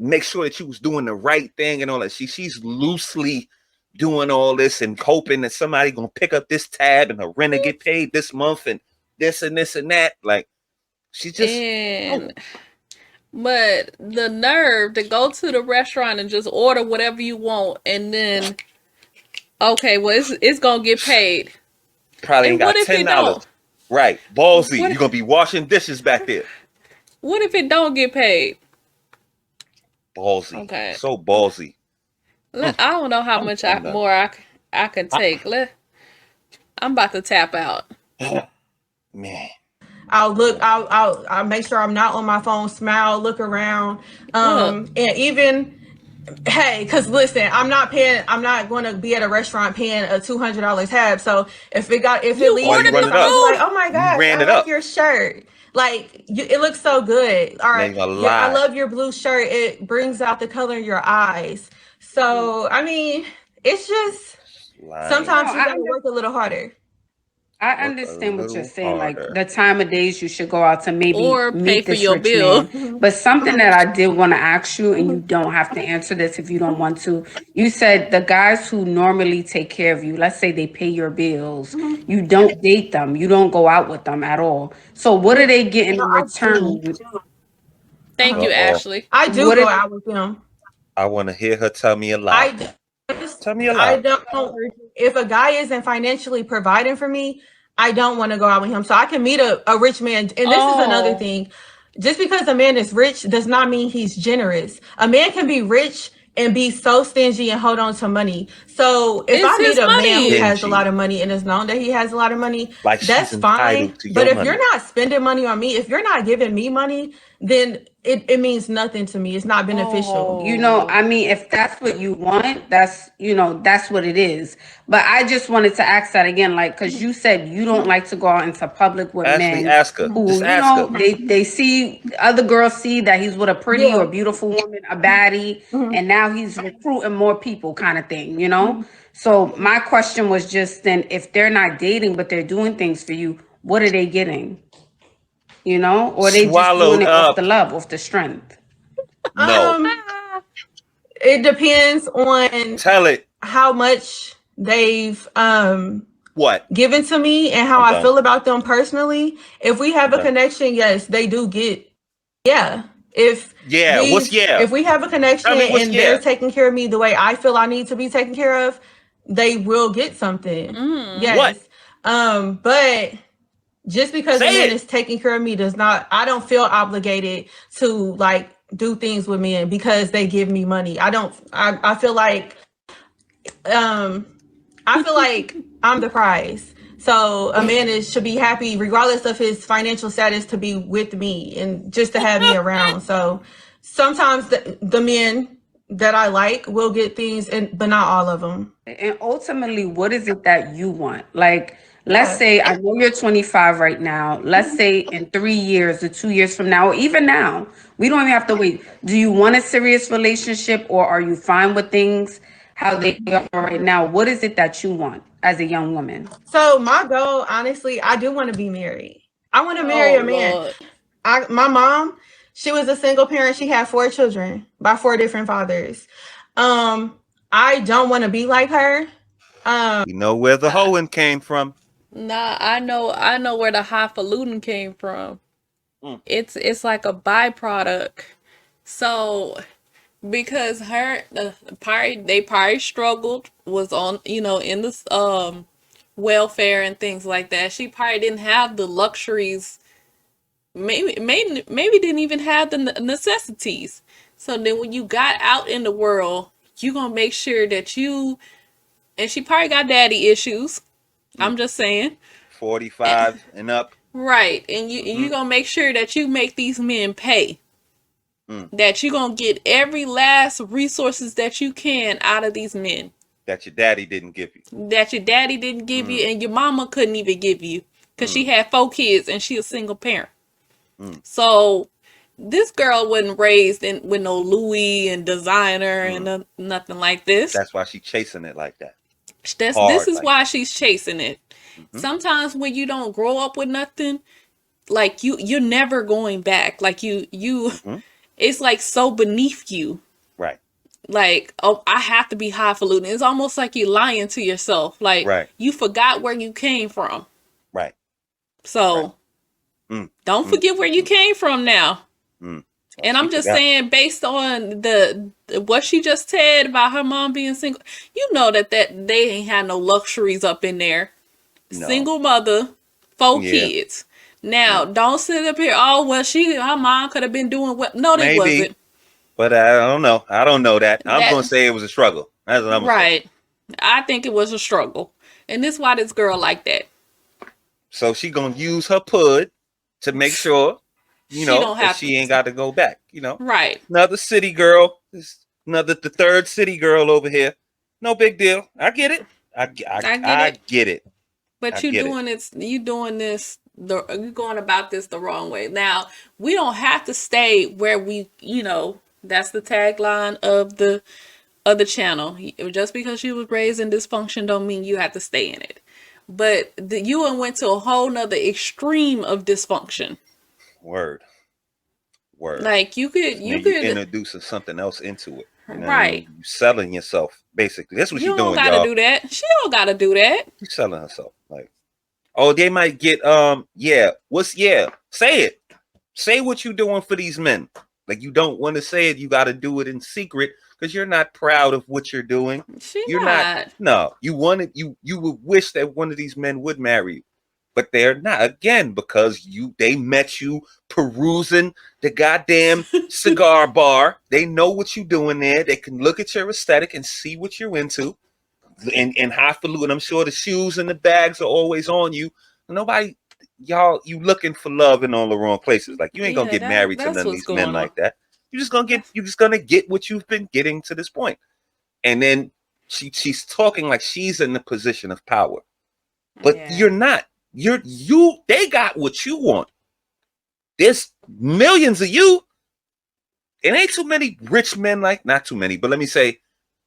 make sure that she was doing the right thing and all that. She's loosely doing all this and hoping that somebody gonna pick up this tab and her rent to get paid this month and this and this and that. Like she just. But the nerve to go to the restaurant and just order whatever you want, and then it's gonna get paid. Probably ain't got $10. Right, ballsy. You're gonna be washing dishes back there. What if it don't get paid? Ballsy. Okay. So ballsy. I don't know how much more I can take. I'm about to tap out. Man. I'll make sure I'm not on my phone, smile, look around. And even, hey, because listen, I'm not going to be at a restaurant paying a $200 tab. So if it leaves me, I'm gonna be like, oh my gosh, I like your shirt. Like, it looks so good. All right, I love your blue shirt. It brings out the color in your eyes. So I mean, it's just sometimes you gotta work a little harder. I understand what you're saying. Like the time of days you should go out to maybe or pay meet for this your rich bill. man. But something that I did want to ask you, and you don't have to answer this if you don't want to. You said the guys who normally take care of you, let's say they pay your bills, you don't date them, you don't go out with them at all. So what are they getting in return? Thank you, Ashley. I do go out with them. I want to hear her tell me a lie. Tell me a lie. I don't. If a guy isn't financially providing for me, I don't want to go out with him. So I can meet a rich man. And this is another thing. Just because a man is rich does not mean he's generous. A man can be rich and be so stingy and hold on to money. So if I meet a man who has a lot of money and is known that he has a lot of money, that's fine. But if you're not spending money on me, if you're not giving me money, then it means nothing to me. It's not beneficial. You know, I mean, if that's what you want, that's what it is. But I just wanted to ask that again, like, because you said you don't like to go out into public with men who, they see, other girls see that he's with a pretty or beautiful woman, a baddie, and now he's recruiting more people kind of thing, you know? So my question was just then, if they're not dating, but they're doing things for you, what are they getting? You know, or they just doing it off the love, off the strength? No. It depends on how much they've given to me and how I feel about them personally. If we have a connection, yes, they do get If we have a connection and they're taking care of me the way I feel I need to be taken care of, they will get something. Yes. But just because a man is taking care of me I don't feel obligated to like do things with men because they give me money. I feel like I'm the prize. So a man should be happy regardless of his financial status to be with me and just to have me around. So sometimes the men that I like will get things, but not all of them. And ultimately, what is it that you want? Like, let's say, I know you're 25 right now. Let's say in 3 years or 2 years from now, or even now, we don't even have to wait. Do you want a serious relationship, or are you fine with things how they are right now? What is it that you want as a young woman? So my goal, honestly, I do want to be married. I want to marry a man. My mom, she was a single parent. She had 4 children by 4 different fathers. I don't want to be like her. You know where the hoeing came from. Nah, I know where the highfalutin came from. It's like a byproduct. So because they probably struggled, was on, in this welfare and things like that. She probably didn't have the luxuries. Maybe didn't even have the necessities. So then when you got out in the world, you gonna make sure that and she probably got daddy issues. I'm just saying. 45 and up. Right. And you gonna make sure that you make these men pay. That you gonna get every last resources that you can out of these men. That your daddy didn't give you. And your mama couldn't even give you. Because she had 4 kids and she a single parent. So this girl wasn't raised with no Louis and designer and nothing like this. That's why she's chasing it like that. This is why she's chasing it. Sometimes when you don't grow up with nothing, like you're never going back. Like it's like so beneath you. Right. Like, oh, I have to be highfalutin. It's almost like you're lying to yourself. Like you forgot where you came from. Right. So don't forget where you came from now. And I'm just saying, based on what she just said about her mom being single, you know that they ain't had no luxuries up in there. No. Single mother, 4 kids. Now, don't sit up here. Oh, well, her mom could have been doing what? No, they wasn't. But I don't know. I don't know that. I'm going to say it was a struggle. That's what I'm going to say. Right. I think it was a struggle. And this why this girl like that. So she going to use her pud to make sure, you know, that she ain't got to go back, you know. Right. Another city girl. The third city girl over here. No big deal. I get it. I get it. But you're going about this the wrong way. Now, we don't have to stay where we, you know, that's the tagline of the channel. Just because you was raised in dysfunction don't mean you have to stay in it. But you went to a whole nother extreme of dysfunction. Word. Like you could introduce something else into it. You know, right. You selling yourself, basically. That's what she's doing, y'all. You don't gotta do that. She don't gotta do that. She's selling herself. Like, oh, they might get say it. Say what you're doing for these men. Like, you don't want to say it, you gotta do it in secret because you're not proud of what you're doing. You're not. No, you would wish that one of these men would marry you. But they're not, again, because they met you perusing the goddamn cigar bar. They know what you're doing there. They can look at your aesthetic and see what you're into. And highfalutin, I'm sure the shoes and the bags are always on you. Nobody, y'all, you looking for love in all the wrong places. Like, you ain't gonna get married to none of these men like that. You're just gonna get what you've been getting to this point. And then she's talking like she's in the position of power. But you're not. They got what you want. There's millions of you. It ain't too many rich men, like, not too many, but let me say,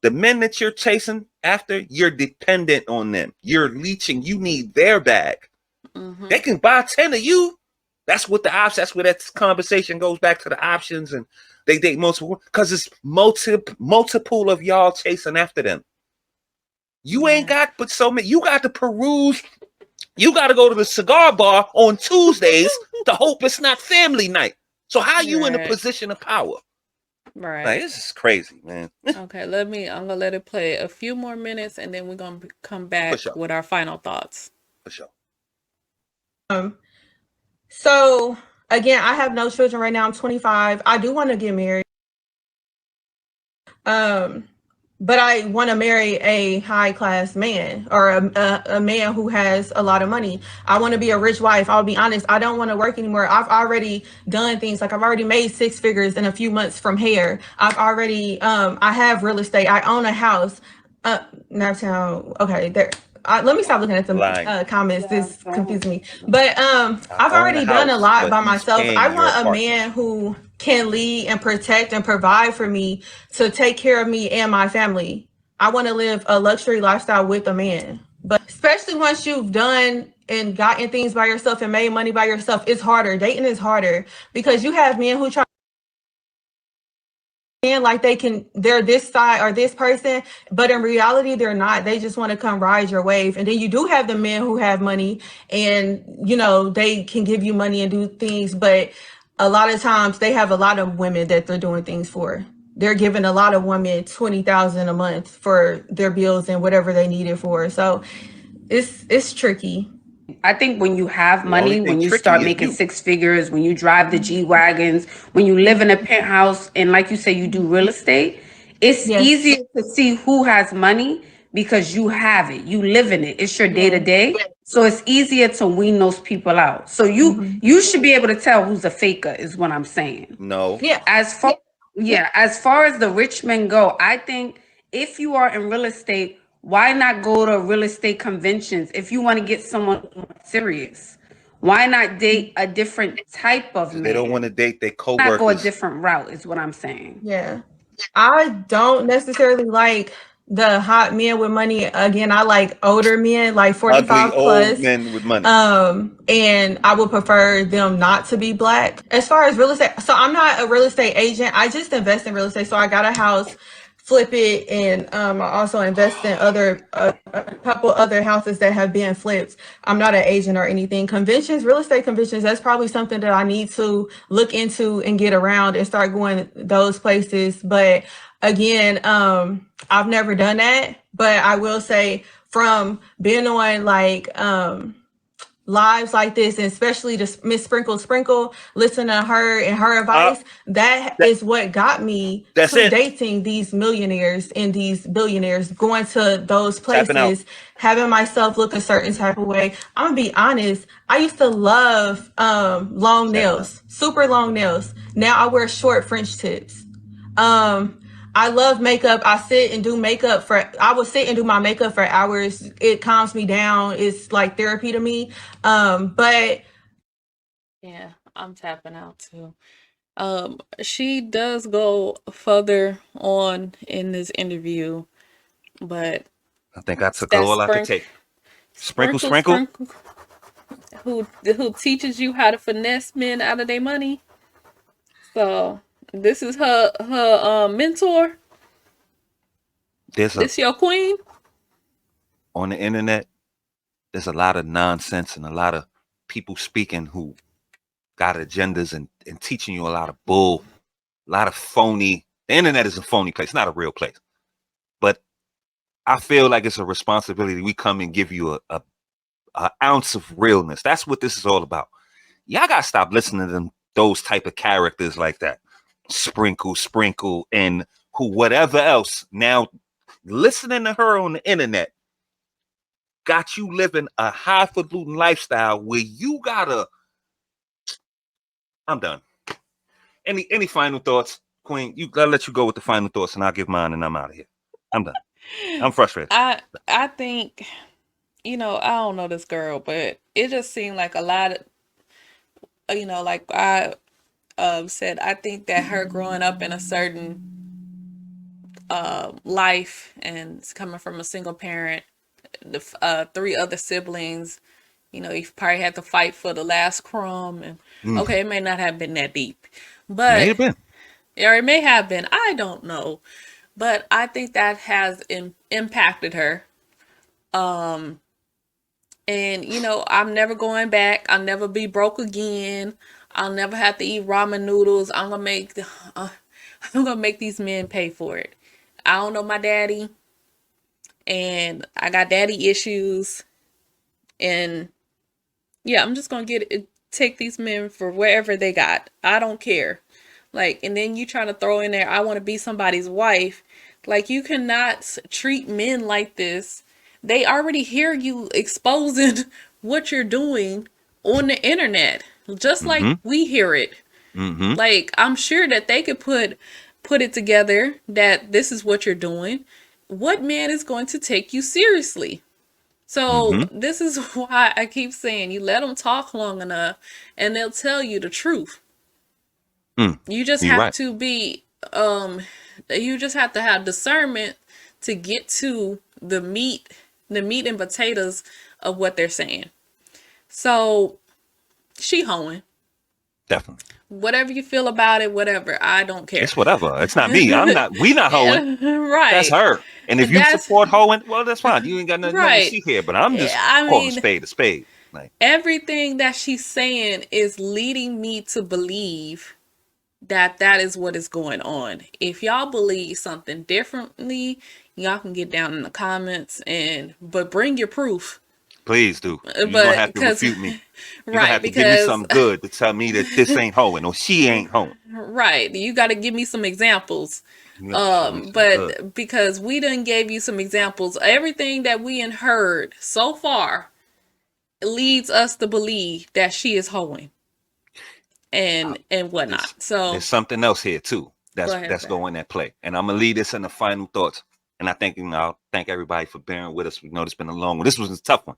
the men that you're chasing after, you're dependent on them. You're leeching. You need their bag. Mm-hmm. They can buy 10 of you. That's what that's where that conversation goes back to the options, and they date multiple, because it's multiple of y'all chasing after them. You ain't got but so many. You got to peruse. You got to go to the cigar bar on Tuesdays to hope it's not family night. So how you in a position of power? Right. Like, this is crazy, man. Okay, I'm gonna let it play a few more minutes, and then we're gonna come back with our final thoughts. For sure. So again, I have no children right now. I'm 25. I do want to get married. But I want to marry a high class man, or a man who has a lot of money. I want to be a rich wife. I'll be honest. I don't want to work anymore. I've already done things. Like, I've already made 6 figures in a few months from hair. I've already, I have real estate. I own a house. Okay, there. Let me stop looking at the comments. This confuses me. But I've already done a lot by myself. I want a man who can lead and protect and provide for me, to take care of me and my family. I want to live a luxury lifestyle with a man. But especially once you've done and gotten things by yourself and made money by yourself, it's harder. Dating is harder because you have men who try like they're this side or this person, but in reality they're not. They just want to come ride your wave. And then you do have the men who have money, and you know, they can give you money and do things, but a lot of times they have a lot of women that they're doing things for. They're giving a lot of women $20,000 a month for their bills and whatever they need it for. So it's tricky. I think when you have money, when you start making 6 figures, when you drive the G-Wagons, when you live in a penthouse, and like you say, you do real estate, it's easier to see who has money because you have it. You live in it. It's your day-to-day. So it's easier to wean those people out. So you should be able to tell who's a faker, is what I'm saying. No. Yeah. As far as the rich men go, I think if you are in real estate, why not go to real estate conventions if you want to get someone serious? Why not date a different type of man? They don't want to date their coworkers. Not go a different route, is what I'm saying. Yeah. I don't necessarily like the hot men with money. Again, I like older men, like 45 plus. Old men with money. And I would prefer them not to be black. As far as real estate, so I'm not a real estate agent. I just invest in real estate. So I got a house, flip it, and I also invest in a couple other houses that have been flipped. I'm not an agent or anything. Conventions, real estate conventions, that's probably something that I need to look into and get around and start going those places. But again, I've never done that. But I will say, from being on like lives like this, and especially to Miss Sprinkle, listen to her and her advice. That is what got me to dating these millionaires and these billionaires, going to those places, having myself look a certain type of way. I'm gonna be honest. I used to love long nails, super long nails. Now I wear short French tips. I love makeup. I will sit and do my makeup for hours. It calms me down. It's like therapy to me. But yeah, I'm tapping out too. She does go further on in this interview, but I think I took all I could take. Sprinkle. Who teaches you how to finesse men out of their money. So this is her mentor. This your queen? On the internet, there's a lot of nonsense and a lot of people speaking who got agendas and teaching you a lot of bull, a lot of phony. The internet is a phony place, not a real place. But I feel like it's a responsibility. We come and give you a ounce of realness. That's what this is all about. Y'all gotta stop listening to those type of characters like that. Sprinkle, and whatever else. Now, listening to her on the internet got you living a highfalutin lifestyle where you gotta. I'm done. Any final thoughts, Queen? I'll let you go with the final thoughts, and I'll give mine, and I'm out of here. I'm done. I'm frustrated. I think, I don't know this girl, but it just seemed like a lot of, like I said, I think that her growing up in a certain life and coming from a single parent, the 3 other siblings, you probably had to fight for the last crumb, and okay, it may not have been that deep, but may have been. Or it may have been. I don't know, but I think that has impacted her. And I'm never going back. I'll never be broke again. I'll never have to eat ramen noodles. I'm gonna make these men pay for it. I don't know my daddy, and I got daddy issues, and yeah, I'm just gonna take these men for wherever they got. I don't care. Like, and then you try to throw in there, I want to be somebody's wife. Like, you cannot treat men like this. They already hear you exposing what you're doing on the internet, just like we hear it. Like, I'm sure that they could put it together that this is what you're doing. What man is going to take you seriously? So this is why I keep saying, you let them talk long enough and they'll tell you the truth. You just have to be, you just have to have discernment to get to the meat and potatoes of what they're saying. So she hoeing. Definitely. Whatever you feel about it, whatever. I don't care. It's whatever. It's not me. We not hoeing. Right. That's her. And if you support hoeing, well, that's fine. You ain't got nothing to see here. But I'm just calling a spade. Like, everything that she's saying is leading me to believe that is what is going on. If y'all believe something differently, y'all can get down in the comments but bring your proof. Please do. You're gonna have to refute me. You're gonna have to give me something good to tell me that this ain't hoeing or she ain't hoeing. Right. You got to give me some examples. But because we done gave you some examples, everything that we heard so far leads us to believe that she is hoeing. And whatnot. So there's something else here too. That's going at play. And I'm gonna lead this in the final thoughts. And I think I'll thank everybody for bearing with us. We know it's been a long one. This was a tough one.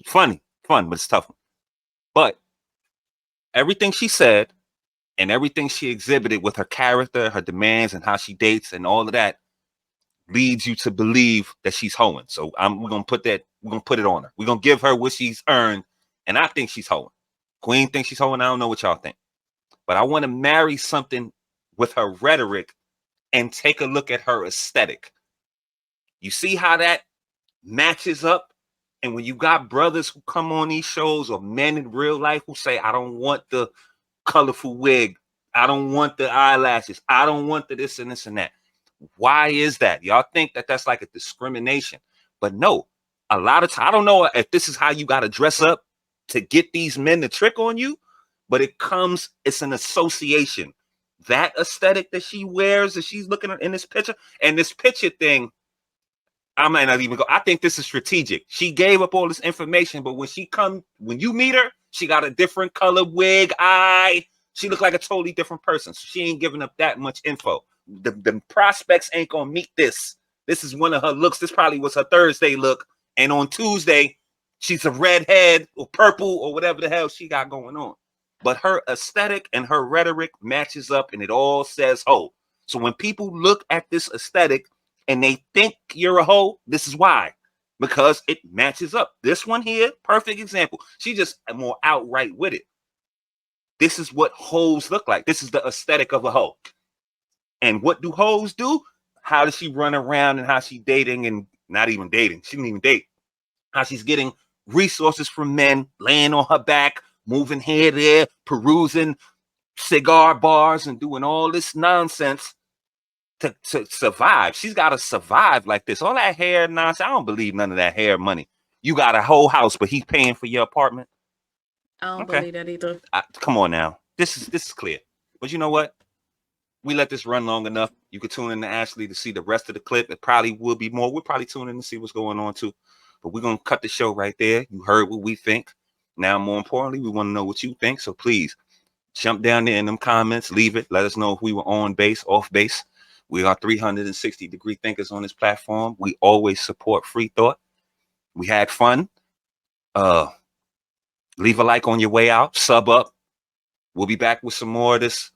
Fun, but it's a tough one. But everything she said and everything she exhibited with her character, her demands, and how she dates and all of that leads you to believe that she's hoeing. So we're gonna put it on her. We're gonna give her what she's earned, and I think she's hoeing. Queen thinks she's hoeing. I don't know what y'all think. But I want to marry something with her rhetoric and take a look at her aesthetic. You see how that matches up? And when you got brothers who come on these shows or men in real life who say, I don't want the colorful wig. I don't want the eyelashes. I don't want the this and this and that. Why is that? Y'all think that that's like a discrimination. But no, a lot of times, I don't know if this is how you got to dress up to get these men to trick on you, but it's an association. That aesthetic that she wears, that she's looking at in this picture, and this picture thing, I might not even go. I think this is strategic. She gave up all this information, but when you meet her, she got a different color wig, eye. She looked like a totally different person. So she ain't giving up that much info. The prospects ain't gonna meet this. This is one of her looks. This probably was her Thursday look. And on Tuesday, she's a redhead or purple or whatever the hell she got going on. But her aesthetic and her rhetoric matches up, and it all says hoe. So when people look at this aesthetic and they think you're a hoe, this is why. Because it matches up. This one here, perfect example. She just more outright with it. This is what hoes look like. This is the aesthetic of a hoe. And what do hoes do? How does she run around and how she dating and not even dating? She didn't even date. How she's getting resources from men, laying on her back, moving here, there, perusing cigar bars and doing all this nonsense to survive. She's got to survive like this. All that hair nonsense, I don't believe none of that hair money. You got a whole house, but he's paying for your apartment. I don't believe that either. Come on now. This is clear. But you know what? We let this run long enough. You could tune in to Ashley to see the rest of the clip. It probably will be more. We'll probably tune in to see what's going on too. But we're going to cut the show right there. You heard what we think. Now, more importantly, we want to know what you think. So please jump down there in them comments. Leave it. Let us know if we were on base, off base. We are 360-degree thinkers on this platform. We always support free thought. We had fun. Leave a like on your way out. Sub up. We'll be back with some more of this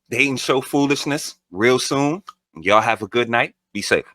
dating show foolishness real soon. Y'all have a good night. Be safe.